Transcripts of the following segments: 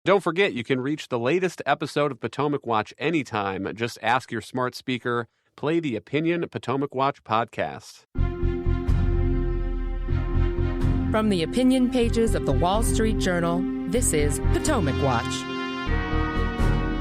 Don't forget, you can reach the latest episode of Potomac Watch anytime. Just ask your smart speaker, play the Opinion Potomac Watch podcast. From the opinion pages of the Wall Street Journal, this is Potomac Watch.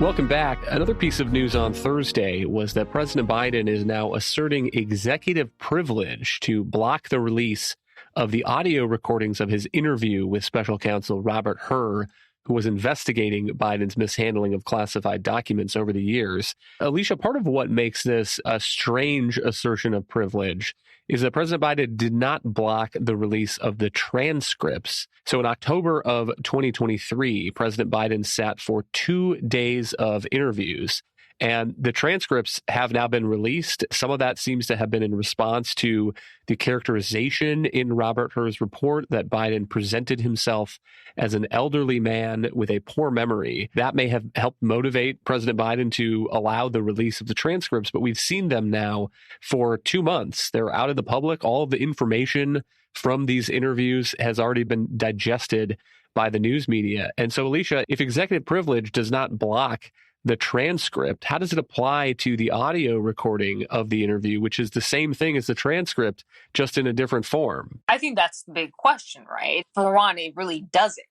Welcome back. Another piece of news on Thursday was that President Biden is now asserting executive privilege to block the release of the audio recordings of his interview with special counsel Robert Hur, who was investigating Biden's mishandling of classified documents over the years. Alicia, part of what makes this a strange assertion of privilege is that President Biden did not block the release of the transcripts. So in October of 2023, President Biden sat for 2 days of interviews, and the transcripts have now been released. Some of that seems to have been in response to the characterization in Robert Hur's report that Biden presented himself as an elderly man with a poor memory. That may have helped motivate President Biden to allow the release of the transcripts, but we've seen them now for 2 months. They're out of the public. All of the information from these interviews has already been digested by the news media. And so, Alicia, if executive privilege does not block the transcript, how does it apply to the audio recording of the interview, which is the same thing as the transcript, just in a different form? I think that's the big question, right? For one, it really doesn't.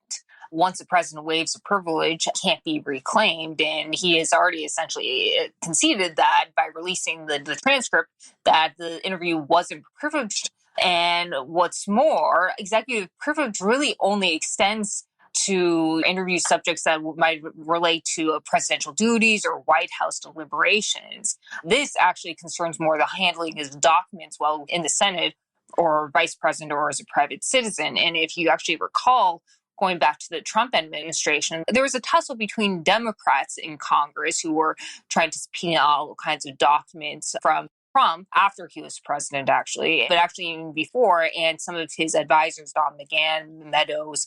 Once the president waives a privilege, it can't be reclaimed. And he has already essentially conceded that by releasing the transcript, that the interview wasn't privileged. And what's more, executive privilege really only extends to interview subjects that might relate to presidential duties or White House deliberations. This actually concerns more the handling of documents while in the Senate or vice president or as a private citizen. And if you actually recall, going back to the Trump administration, there was a tussle between Democrats in Congress who were trying to subpoena all kinds of documents from Trump after he was president, but actually even before, and some of his advisors, Don McGahn, Meadows,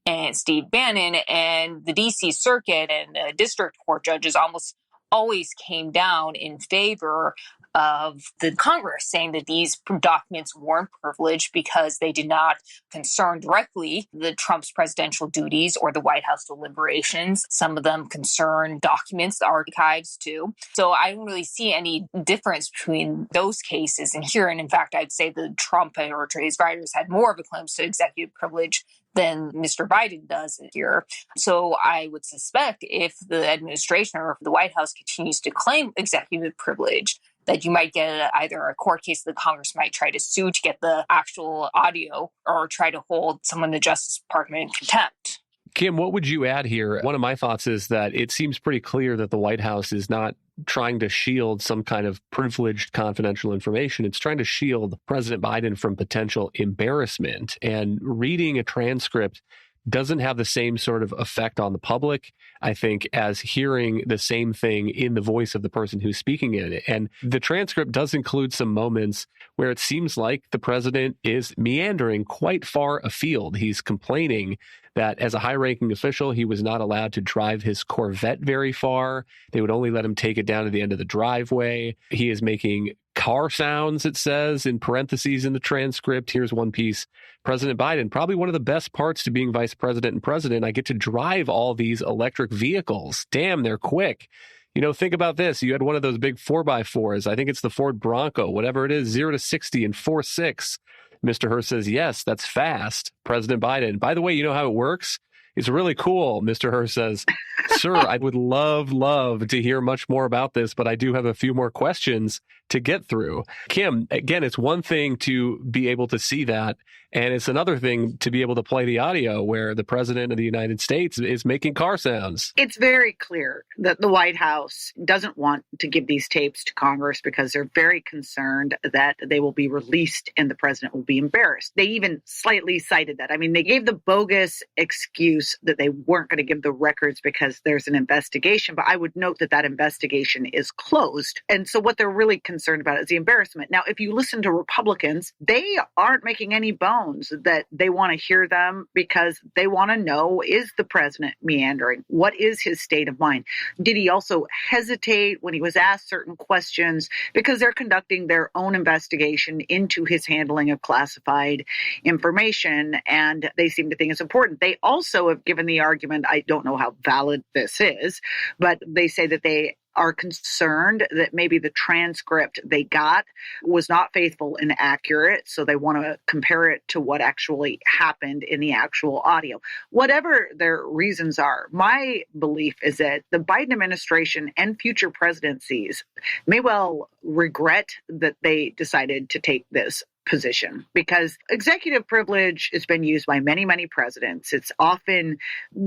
and Steve Bannon, and the D.C. Circuit and district court judges almost always came down in favor of the Congress, saying that these documents weren't privileged because they did not concern directly the Trump's presidential duties or the White House deliberations. Some of them concern documents, the archives too. So I don't really see any difference between those cases and here. And in fact, I'd say the Trump or his writers had more of a claim to executive privilege than Mr. Biden does here. So I would suspect if the administration or if the White House continues to claim executive privilege, that you might get either a court case that Congress might try to sue to get the actual audio or try to hold someone in the Justice Department in contempt. Kim, what would you add here? One of my thoughts is that it seems pretty clear that the White House is not trying to shield some kind of privileged confidential information. It's trying to shield President Biden from potential embarrassment. And reading a transcript doesn't have the same sort of effect on the public, I think, as hearing the same thing in the voice of the person who's speaking in it. And the transcript does include some moments where it seems like the president is meandering quite far afield. He's complaining that as a high-ranking official, he was not allowed to drive his Corvette very far. They would only let him take it down to the end of the driveway. He is making car sounds, it says, in parentheses in the transcript. Here's one piece. President Biden, probably one of the best parts to being vice president and president. I get to drive all these electric vehicles. Damn, they're quick. You know, think about this. You had one of those big 4x4s. I think it's the Ford Bronco, whatever it is, 0 to 60 in 4.6. Mr. Hur says, yes, that's fast. President Biden, by the way, you know how it works? It's really cool. Mr. Hur says, sir, I would love to hear much more about this, but I do have a few more questions to get through. Kim, again, it's one thing to be able to see that, and it's another thing to be able to play the audio where the president of the United States is making car sounds. It's very clear that the White House doesn't want to give these tapes to Congress because they're very concerned that they will be released and the president will be embarrassed. They even slightly cited that. I mean, they gave the bogus excuse that they weren't going to give the records because there's an investigation, but I would note that that investigation is closed. And so what they're really concerned about is the embarrassment. Now, if you listen to Republicans, they aren't making any bones tones that they want to hear them because they want to know, is the president meandering? What is his state of mind? Did he also hesitate when he was asked certain questions? Because they're conducting their own investigation into his handling of classified information, and they seem to think it's important. They also have given the argument, I don't know how valid this is, but they say that they are concerned that maybe the transcript they got was not faithful and accurate, so they want to compare it to what actually happened in the actual audio. Whatever their reasons are, my belief is that the Biden administration and future presidencies may well regret that they decided to take this position, because executive privilege has been used by many, many presidents. It's often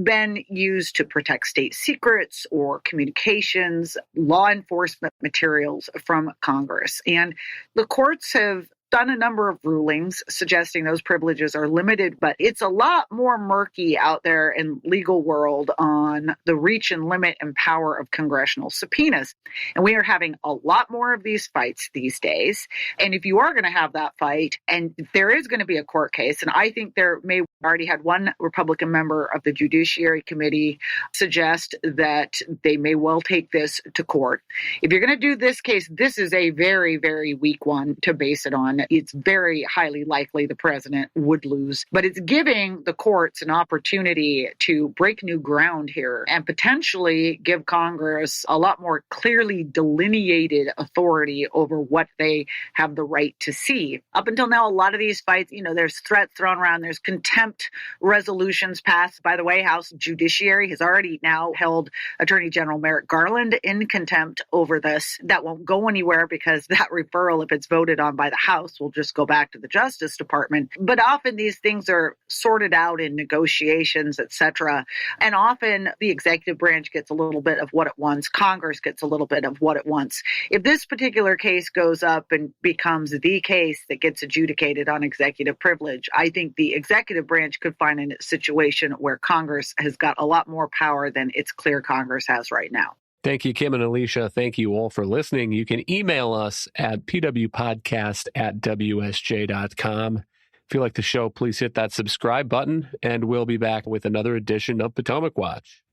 been used to protect state secrets or communications, law enforcement materials from Congress. And the courts have done a number of rulings suggesting those privileges are limited, but it's a lot more murky out there in legal world on the reach and limit and power of congressional subpoenas. And we are having a lot more of these fights these days. And if you are going to have that fight, and there is going to be a court case, and I think there may already had one Republican member of the Judiciary Committee suggest that they may well take this to court. If you're going to do this case, this is a very, very weak one to base it on. It's very highly likely the president would lose, but it's giving the courts an opportunity to break new ground here and potentially give Congress a lot more clearly delineated authority over what they have the right to see. Up until now, a lot of these fights, there's threats thrown around, there's contempt resolutions passed by the White House. Judiciary has already now held Attorney General Merrick Garland in contempt over this. That won't go anywhere because that referral, if it's voted on by the House, will just go back to the Justice Department. But often these things are sorted out in negotiations, etc. And often the executive branch gets a little bit of what it wants. Congress gets a little bit of what it wants. If this particular case goes up and becomes the case that gets adjudicated on executive privilege, I think the executive branch could find a situation where Congress has got a lot more power than it's clear Congress has right now. Thank you, Kim and Alicia. Thank you all for listening. You can email us at pwpodcast@wsj.com. If you like the show, please hit that subscribe button, and we'll be back with another edition of Potomac Watch.